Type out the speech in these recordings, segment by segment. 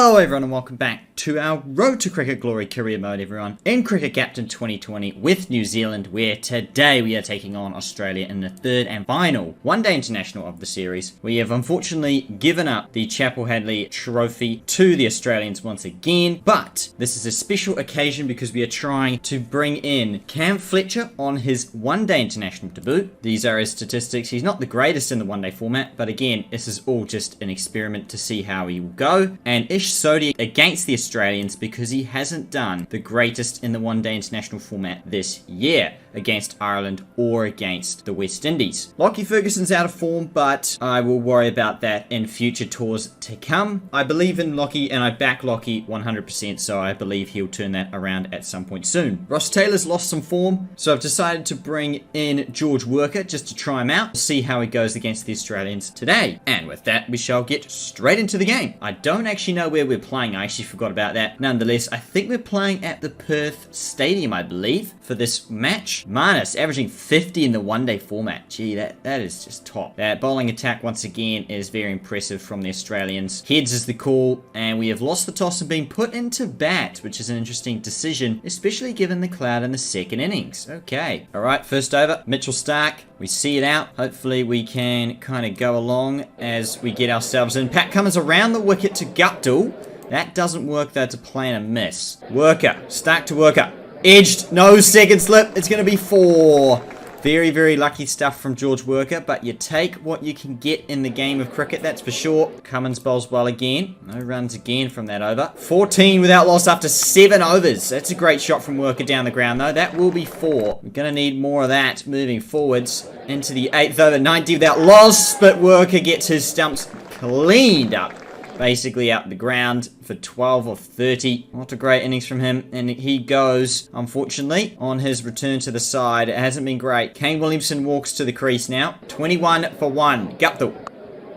Hello everyone and welcome back to our Road to Cricket Glory career mode, everyone, in Cricket Captain 2020 with New Zealand, where today we are taking on Australia in the third and final one-day international of the series. We have unfortunately given up the Chappell-Hadlee trophy to the Australians once again, but this is a special occasion because we are trying to bring in Cam Fletcher on his one-day international debut. These are his statistics. He's not the greatest in the one-day format, but again, this is all just an experiment to see how he will go. And Ish Sodhi against the Australians because he hasn't done the greatest in the one-day international format this year against Ireland or against the West Indies. Lockie Ferguson's out of form, but I will worry about that in future tours to come. I believe in Lockie and I back Lockie 100%, so I believe he'll turn that around at some point soon. Ross Taylor's lost some form, so I've decided to bring in George Worker just to try him out. We'll see how he goes against the Australians today. And with that, we shall get straight into the game. I don't actually know where we're playing. I actually forgot about that. Nonetheless, I think we're playing at the Perth Stadium, I believe, for this match. Marnus averaging 50 in the one-day format. Gee, that is just top. That bowling attack, once again, is very impressive from the Australians. Heads is the call, and we have lost the toss and been put into bat, which is an interesting decision, especially given the cloud in the second innings. Okay. All right, first over, Mitchell Starc. We see it out. Hopefully we can kind of go along as we get ourselves in. Pat Cummins around the wicket to Guptill. That doesn't work though, to play and a miss. Worker, Starc to Worker. Edged, no second slip. It's going to be 4. Very, very lucky stuff from George Worker, but you take what you can get in the game of cricket, that's for sure. Cummins bowls well again. No runs again from that over. 14 without loss after 7 overs. That's a great shot from Worker down the ground, though. That will be 4. We're going to need more of that moving forwards into the 8th over. 90 without loss, but Worker gets his stumps cleaned up. Basically out the ground for 12 of 30. Not a great innings from him. And he goes, unfortunately, on his return to the side. It hasn't been great. Kane Williamson walks to the crease now. 21 for 1. Guptill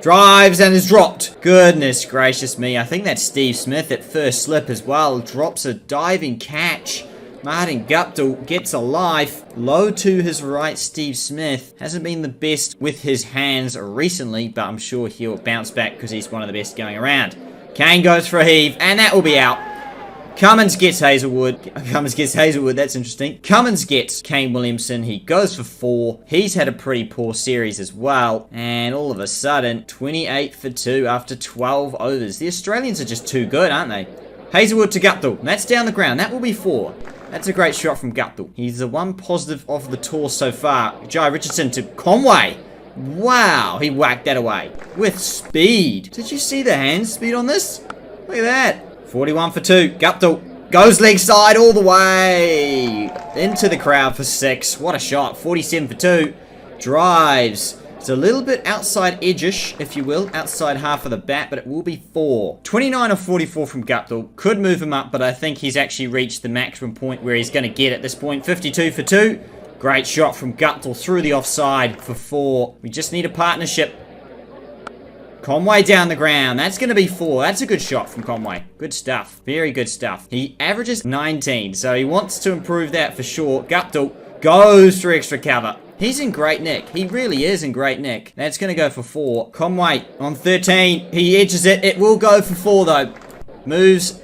drives and is dropped. Goodness gracious me. I think that's Steve Smith at first slip as well. Drops a diving catch. Martin Guptill gets a life. Low to his right, Steve Smith hasn't been the best with his hands recently, but I'm sure he'll bounce back because he's one of the best going around. Kane goes for a heave, and that will be out. Cummins gets Hazelwood. Cummins gets Hazelwood, that's interesting. Cummins gets Kane Williamson. He goes for 4. He's had a pretty poor series as well. And all of a sudden, 28 for 2 after 12 overs. The Australians are just too good, aren't they? Hazelwood to Guptill. That's down the ground. That will be 4. That's a great shot from Guptill. He's the one positive of the tour so far. Jai Richardson to Conway. Wow, he whacked that away with speed. Did you see the hand speed on this? Look at that. 41 for 2. Guptill goes leg side all the way into the crowd for 6. What a shot. 47 for 2. Drives. It's a little bit outside edge-ish, if you will, outside half of the bat, but it will be 4. 29 of 44 from Guptill. Could move him up, but I think he's actually reached the maximum point where he's going to get at this point. 52 for 2. Great shot from Guptill through the offside for 4. We just need a partnership. Conway down the ground. That's going to be 4. That's a good shot from Conway. Good stuff. Very good stuff. He averages 19, so he wants to improve that for sure. Guptill goes through extra cover. He's in great nick. He really is in great nick. That's going to go for 4. Conway on 13. He edges it. It will go for 4, though. Moves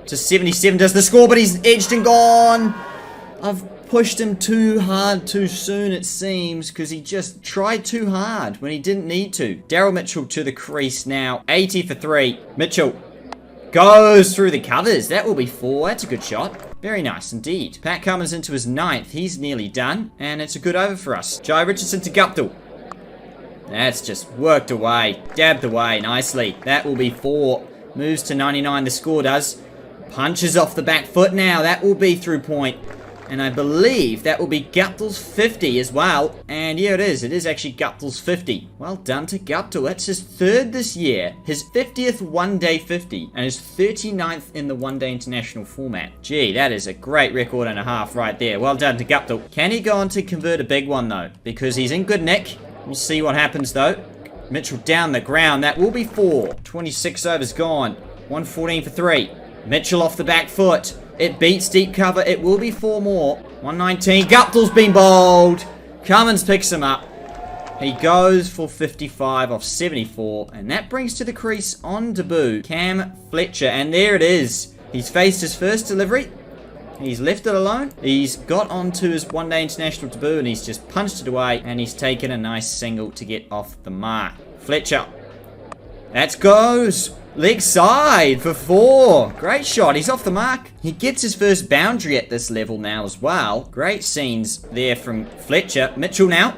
to 77. Does the score, but he's edged and gone. I've pushed him too hard too soon, it seems, because he just tried too hard when he didn't need to. Daryl Mitchell to the crease now. 80 for 3. Mitchell goes through the covers. That will be 4. That's a good shot. Very nice indeed. Pat Cummins into his 9th. He's nearly done. And it's a good over for us. Jai Richardson to Guptill. That's just worked away. Dabbed away nicely. That will be 4. Moves to 99. The score does. Punches off the back foot now. That will be through point. And I believe that will be Guptill's 50 as well. And yeah, it is. It is actually Guptill's 50. Well done to Guptill. That's his 3rd this year. His 50th one-day 50. And his 39th in the one-day international format. Gee, that is a great record and a half right there. Well done to Guptill. Can he go on to convert a big one, though? Because he's in good nick. We'll see what happens, though. Mitchell down the ground. That will be 4. 26 overs gone. 114 for 3. Mitchell off the back foot. It beats deep cover. It will be 4 more. 119. Guptill's been bowled. Cummins picks him up. He goes for 55 off 74, and that brings to the crease on debut Cam Fletcher, and there it is. He's faced his first delivery. He's left it alone. He's got onto his one-day international debut, and he's just punched it away, and he's taken a nice single to get off the mark. Fletcher. That goes. Leg side for 4. Great shot. He's off the mark. He gets his first boundary at this level now as well. Great scenes there from Fletcher. Mitchell now.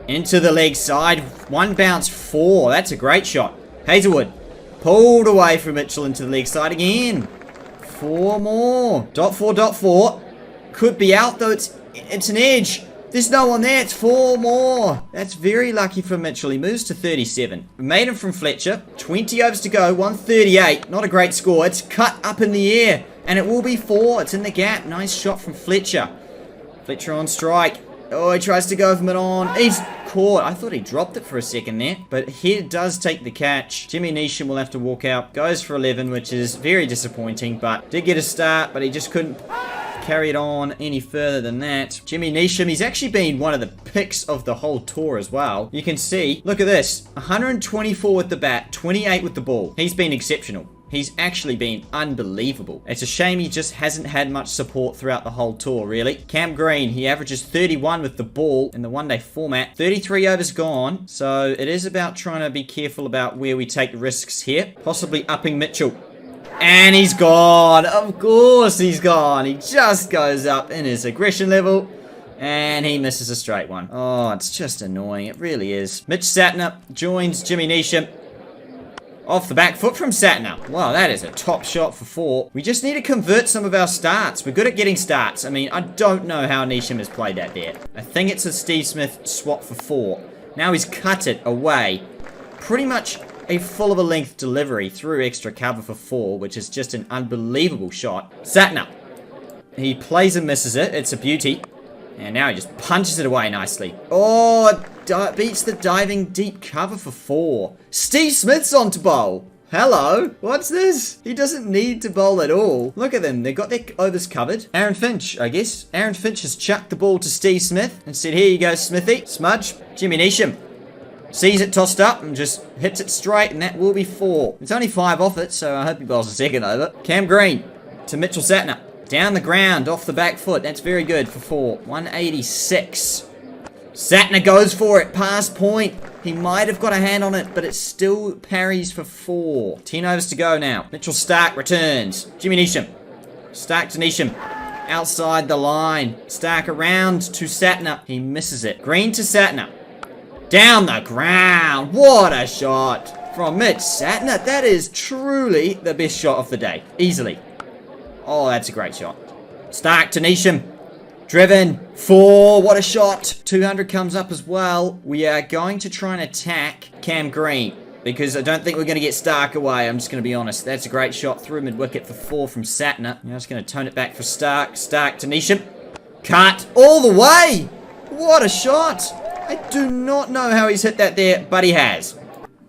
Into the leg side. 1 bounce 4. That's a great shot. Hazelwood. Pulled away from Mitchell into the leg side again. 4 more. Dot 4, dot 4. Could be out though. It's an edge. There's no one there. It's 4 more. That's very lucky for Mitchell. He moves to 37. Made him from Fletcher. 20 overs to go. 138. Not a great score. It's cut up in the air. And it will be 4. It's in the gap. Nice shot from Fletcher. Fletcher on strike. Oh, he tries to go for it on. He's caught. I thought he dropped it for a second there. But he does take the catch. Jimmy Neesham will have to walk out. Goes for 11, which is very disappointing. But did get a start, but he just couldn't carry it on any further than that. Jimmy Neesham, he's actually been one of the picks of the whole tour as well. You can see, look at this. 124 with the bat, 28 with the ball. He's been exceptional. He's actually been unbelievable. It's a shame he just hasn't had much support throughout the whole tour, really. Cam Green, he averages 31 with the ball in the one-day format. 33 overs gone, so it is about trying to be careful about where we take risks here. Possibly upping Mitchell. And he's gone. Of course he's gone. He just goes up in his aggression level. And he misses a straight one. Oh, it's just annoying. It really is. Mitch Satner joins Jimmy Neesham. Off the back foot from Satner. Wow, that is a top shot for 4. We just need to convert some of our starts. We're good at getting starts. I mean, I don't know how Neesham has played that there. I think it's a Steve Smith swap for 4. Now he's cut it away. Pretty much a full of a length delivery through extra cover for 4, which is just an unbelievable shot. Satner. He plays and misses it. It's a beauty. And now he just punches it away nicely. Oh, beats the diving deep cover for 4. Steve Smith's on to bowl. Hello. What's this? He doesn't need to bowl at all. Look at them. They've got their overs covered. Aaron Finch, I guess. Aaron Finch has chucked the ball to Steve Smith and said, here you go, Smithy. Smudge. Jimmy Neesham sees it tossed up and just hits it straight, and that will be 4. It's only 5 off it, so I hope he bowls a second over. Cam Green to Mitchell Satner. Down the ground, off the back foot. That's very good for 4. 186. Satner goes for it. Pass point. He might have got a hand on it, but it still parries for 4. 10 overs to go now. Mitchell Stark returns. Jimmy Neesham. Stark to Neesham. Outside the line. Stark around to Satner. He misses it. Green to Satner. Down the ground. What a shot from Mitch Satner. That is truly the best shot of the day. Easily. Oh, that's a great shot. Stark to Neesham. Driven. 4. What a shot. 200 comes up as well. We are going to try and attack Cam Green, because I don't think we're going to get Stark away. I'm just going to be honest. That's a great shot through mid-wicket for 4 from Satner. Now just going to tone it back for Stark. Stark to Neesham. Cut. All the way. What a shot. I do not know how he's hit that there, but he has.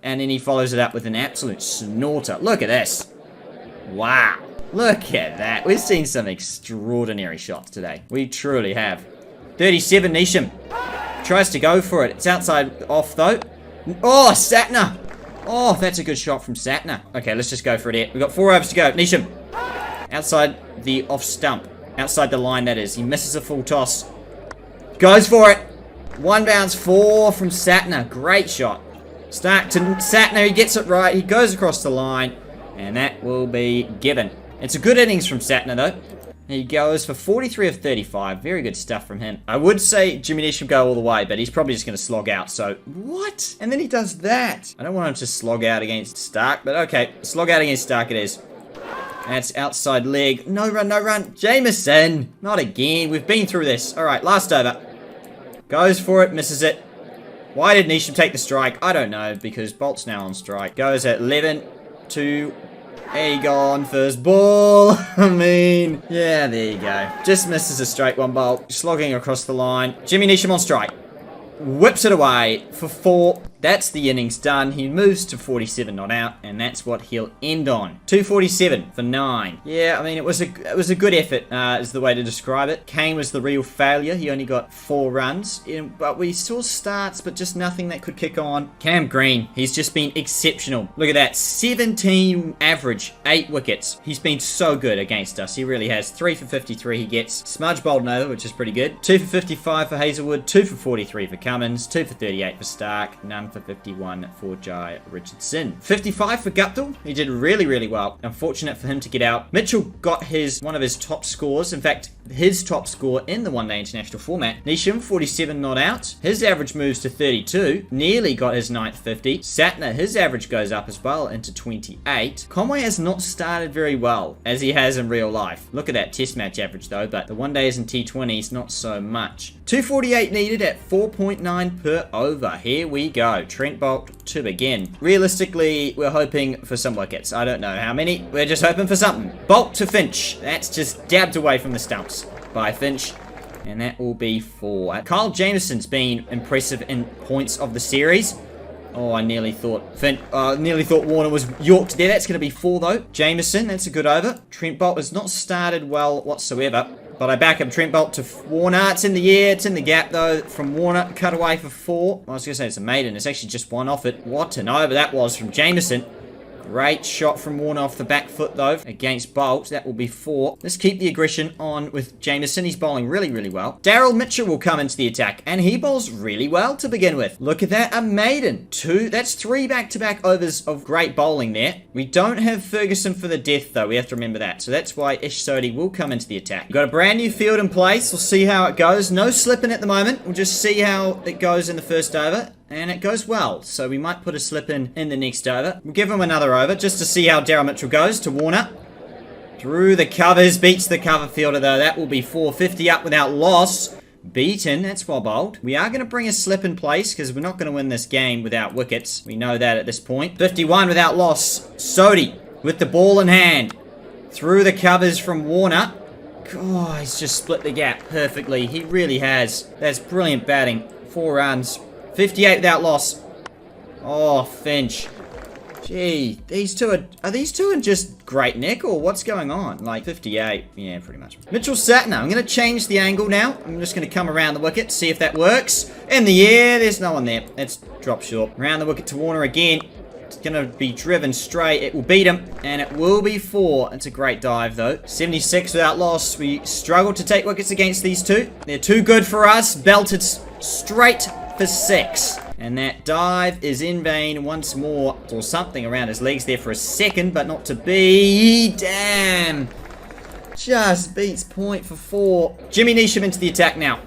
And then he follows it up with an absolute snorter. Look at this. Wow. Look at that. We've seen some extraordinary shots today. We truly have. 37, Neesham. Tries to go for it. It's outside off, though. Oh, Satner. Oh, that's a good shot from Satner. Okay, let's just go for it here. We've got 4 overs to go. Neesham. Outside the off stump. Outside the line, that is. He misses a full toss. Goes for it. 1 bounce, 4 from Satner. Great shot. Stark to Satner. He gets it right. He goes across the line. And that will be given. It's a good innings from Satner, though. He goes for 43 of 35. Very good stuff from him. I would say Jimmy Neesham go all the way, but he's probably just going to slog out. So, what? And then he does that. I don't want him to slog out against Stark, but okay. Slog out against Stark it is. That's outside leg. No run, no run. Jameson. Not again. We've been through this. All right, last over. Goes for it, misses it. Why did Neesham take the strike? I don't know, because Bolt's now on strike. Goes at 11 to Agon, first ball. I mean, yeah, there you go. Just misses a straight 1 Bolt. Slogging across the line. Jimmy Neesham on strike. Whips it away for 4. That's the innings done. He moves to 47 not out, and that's what he'll end on. 247 for 9. Yeah, I mean, it was a good effort, is the way to describe it. Kane was the real failure. He only got 4 runs, but we saw starts, but just nothing that could kick on. Cam Green, he's just been exceptional. Look at that, 17 average, 8 wickets. He's been so good against us. He really has. 3 for 53 he gets. Smudge bowled an over, which is pretty good. 2 for 55 for Hazelwood, 2 for 43 for Cummins, 2 for 38 for Stark, none for 51 for Jai Richardson. 55 for Guptill. He did really, really well. Unfortunate for him to get out. Mitchell got one of his top scores. In fact, his top score in the one-day international format. Neesham, 47 not out. His average moves to 32. Nearly got his 9th 50. Satner, his average goes up as well into 28. Conway has not started very well, as he has in real life. Look at that test match average though, but the one-days and T20s, not so much. 248 needed at 4.9 per over. Here we go. Trent Boult to begin. Realistically, we're hoping for some wickets. I don't know how many. We're just hoping for something. Boult to Finch. That's just dabbed away from the stumps by Finch. And that will be 4. Kyle Jamieson's been impressive in points of the series. Oh, I nearly thought Warner was yorked there. That's going to be 4 though. Jamieson, that's a good over. Trent Boult has not started well whatsoever. But I back up Trent Boult to Warner. It's in the air. It's in the gap, though, from Warner. Cut away for 4. I was going to say it's a maiden. It's actually just 1 off it. What an over that was from Jamieson. Great shot from Warner off the back foot, though, against Boult. That will be 4. Let's keep the aggression on with Jamieson. He's bowling really, really well. Daryl Mitchell will come into the attack, and he bowls really well to begin with. Look at that. A maiden. 2. That's 3 back-to-back overs of great bowling there. We don't have Ferguson for the death, though. We have to remember that. So that's why Ish Sodhi will come into the attack. We've got a brand new field in place. We'll see how it goes. No slipping at the moment. We'll just see how it goes in the first over. And it goes well, so we might put a slip in the next over. We'll give him another over just to see how Daryl Mitchell goes to Warner. Through the covers, beats the cover fielder though. That will be 450 up without loss. Beaten, that's well bowled. We are going to bring a slip in place because we're not going to win this game without wickets. We know that at this point. 51 without loss. Sodhi with the ball in hand. Through the covers from Warner. Oh, he's just split the gap perfectly. He really has. That's brilliant batting. 4 runs. 58 without loss. Oh, Finch. Gee, are these two in just great nick, or what's going on? Like, 58. Yeah, pretty much. Mitchell Satner. I'm going to change the angle now. I'm just going to come around the wicket, see if that works. In the air, there's no one there. Let's drop short. Around the wicket to Warner again. It's going to be driven straight. It will beat him, and it will be 4. It's a great dive, though. 76 without loss. We struggled to take wickets against these two. They're too good for us. Belted straight for 6. And that dive is in vain once more. Saw something around his legs there for a second, but not to be. Damn. Just beats point for 4. Jimmy Neesham into the attack now.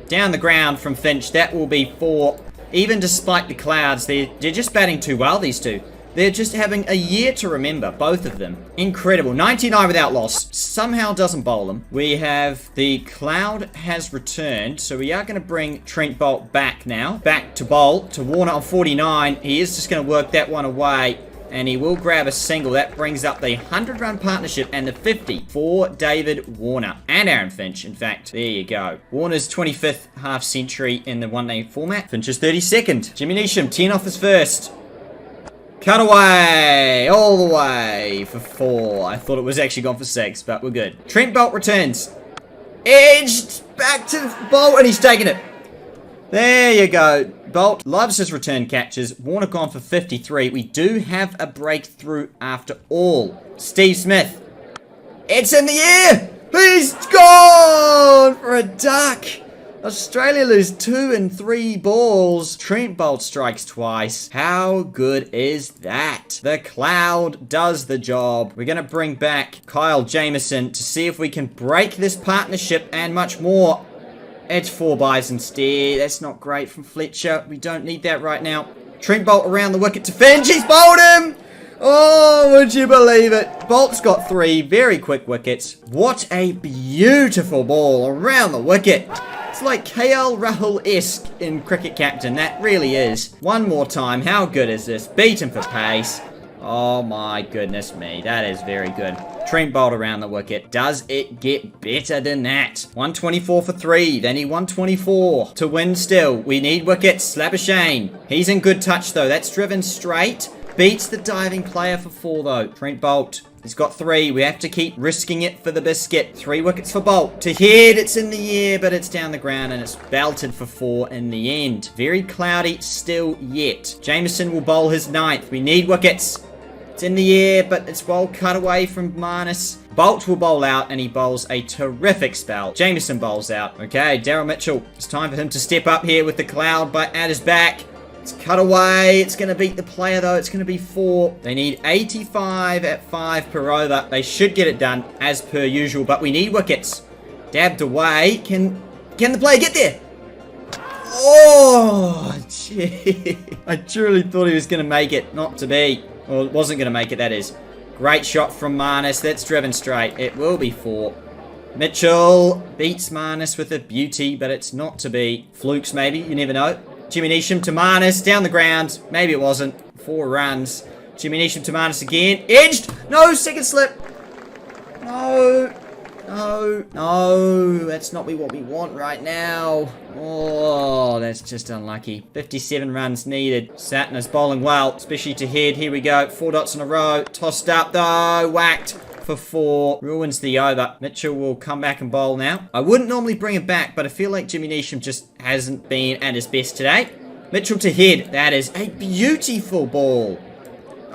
Down the ground from Finch. That will be 4. Even despite the clouds, they're just batting too well, these two. They're just having a year to remember, both of them. Incredible. 99 without loss. Somehow doesn't bowl them. We have the cloud has returned, so we are going to bring Trent Boult back now. Back to bowl to Warner on 49. He is just going to work that one away, and he will grab a single. That brings up the 100-run partnership and the 50 for David Warner and Aaron Finch, in fact. There you go. Warner's 25th half-century in the one-day format. Finch's 32nd. Jimmy Neesham, 10 off his first. Cut away, all the way for 4. I thought it was actually gone for 6, but we're good. Trent Boult returns. Edged back to Boult, and he's taken it. There you go. Boult loves his return catches. Warner gone for 53. We do have a breakthrough after all. Steve Smith. It's in the air. He's gone for a duck. Australia lose 2 and 3 balls. Trent Boult strikes twice. How good is that? The cloud does the job. We're going to bring back Kyle Jamieson to see if we can break this partnership and much more. It's 4 byes instead. That's not great from Fletcher. We don't need that right now. Trent Boult around the wicket to Finch. He's bowled him! Oh, would you believe it? Bolt's got 3 very quick wickets. What a beautiful ball around the wicket. It's like KL Rahul-esque in Cricket Captain. That really is. One more time. How good is this? Beat him for pace. Oh my goodness me. That is very good. Trent Boult around the wicket. Does it get better than that? 124 for 3. They need 124 to win still. We need wickets. Labuschagne. He's in good touch though. That's driven straight. Beats the diving player for 4 though. Trent Boult. He's got 3. We have to keep risking it for the biscuit. 3 wickets for Boult. To head, it's in the air, but it's down the ground and it's belted for 4 in the end. Very cloudy still yet. Jamieson will bowl his 9th. We need wickets. It's in the air, but it's well cut away from Marnus. Boult will bowl out, and he bowls a terrific spell. Jamieson bowls out. Okay, Daryl Mitchell. It's time for him to step up here with the cloud but at his back. It's cut away. It's going to beat the player, though. It's going to be 4. They need 85 at 5 per over. They should get it done, as per usual, but we need wickets. Dabbed away. Can the player get there? Oh, gee. I truly thought he was going to make it. Not to be. Well, it wasn't going to make it, that is. Great shot from Marnus. That's driven straight. It will be 4. Mitchell beats Marnus with a beauty, but it's not to be. Flukes, maybe. You never know. Jimmy Neesham to Marnus. Down the ground. Maybe it wasn't. 4 runs. Jimmy Neesham to Marnus again. Edged! No! Second slip! No! No! No! That's not what we want right now. Oh, that's just unlucky. 57 runs needed. Satner's bowling well, especially to head. Here we go. 4 dots in a row. Tossed up though. Whacked for 4. Ruins the over. Mitchell will come back and bowl now. I wouldn't normally bring him back, but I feel like Jimmy Neesham just hasn't been at his best today. Mitchell to head. That is a beautiful ball.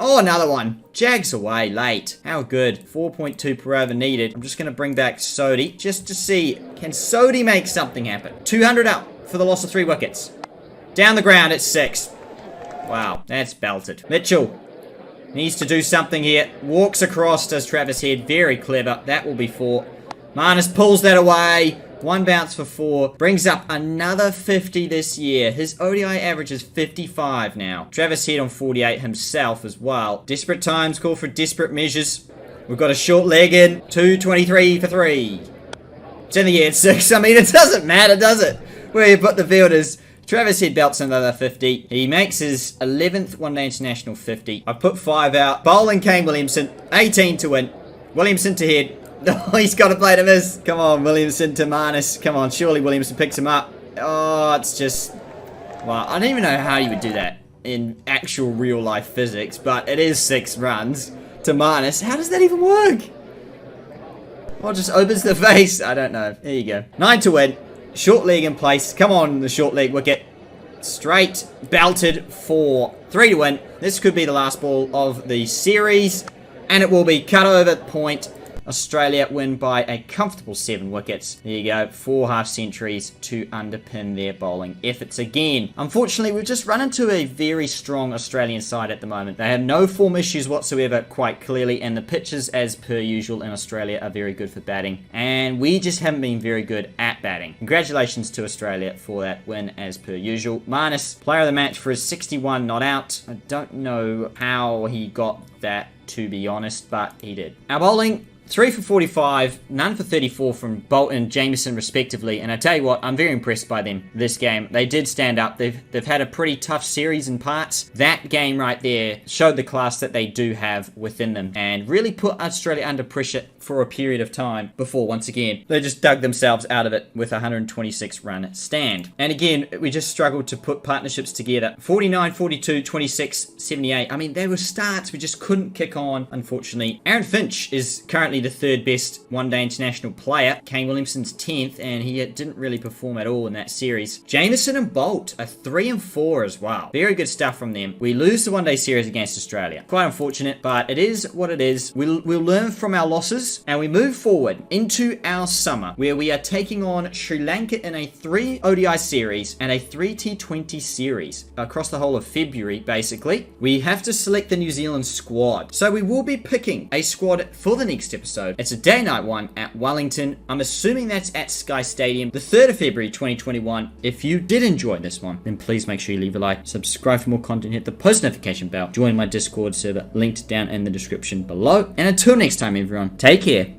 Oh, another one. Jags away late. How good. 4.2 per over needed. I'm just going to bring back Sodhi just to see, can Sodhi make something happen? 200 up for the loss of 3 wickets. Down the ground, it's 6. Wow, that's belted. Mitchell needs to do something here. Walks across, does Travis Head. Very clever. That will be 4. Marnus pulls that away. 1 bounce for 4. Brings up another 50 this year. His ODI average is 55 now. Travis Head on 48 himself as well. Desperate times call for desperate measures. We've got a short leg in. 223 for 3. It's in the air at 6. I mean, it doesn't matter, does it? Where you put the fielders. Travis Head belts another 50. He makes his 11th One Day International 50. I put 5 out. Bowling Kane Williamson. 18 to win. Williamson to head. Oh, he's got to play to miss. Come on, Williamson to Marnus. Come on, surely Williamson picks him up. Oh, it's just... Well, I don't even know how you would do that in actual real-life physics, but it is 6 runs to Marnus. How does that even work? Well, just opens the face. I don't know. There you go. 9 to win. Short leg in place. Come on, the short leg wicket. Straight. Belted. 4. 3 to win. This could be the last ball of the series, and it will be cut over point. Australia win by a comfortable 7 wickets. There you go, 4 half centuries to underpin their bowling efforts again. Unfortunately, we've just run into a very strong Australian side at the moment. They have no form issues whatsoever, quite clearly, and the pitches, as per usual in Australia, are very good for batting. And we just haven't been very good at batting. Congratulations to Australia for that win, as per usual. Marnus, player of the match for his 61 not out. I don't know how he got that, to be honest, but he did. Our bowling... 3 for 45, none for 34 from Boult and Jamieson respectively, and I tell you what, I'm very impressed by them this game. They did stand up. They've had a pretty tough series in parts. That game right there showed the class that they do have within them and really put Australia under pressure for a period of time before, once again, they just dug themselves out of it with a 126 run stand. And again, we just struggled to put partnerships together. 49, 42, 26, 78. I mean, they were starts. We just couldn't kick on, unfortunately. Aaron Finch is currently the 3rd best one-day international player. Kane Williamson's 10th, and he didn't really perform at all in that series. Jamieson and Boult are 3 and 4 as well. Very good stuff from them. We lose the one-day series against Australia. Quite unfortunate, but it is what it is. We'll learn from our losses, and we move forward into our summer, where we are taking on Sri Lanka in a 3 ODI series and a 3 T20 series across the whole of February, basically. We have to select the New Zealand squad. So we will be picking a squad for the next episode. It's a day-night one at Wellington. I'm assuming that's at Sky Stadium, the 3rd of February 2021. If you did enjoy this one, then please make sure you leave a like, subscribe for more content, hit the post notification bell, join my Discord server linked down in the description below. And until next time, everyone, take care.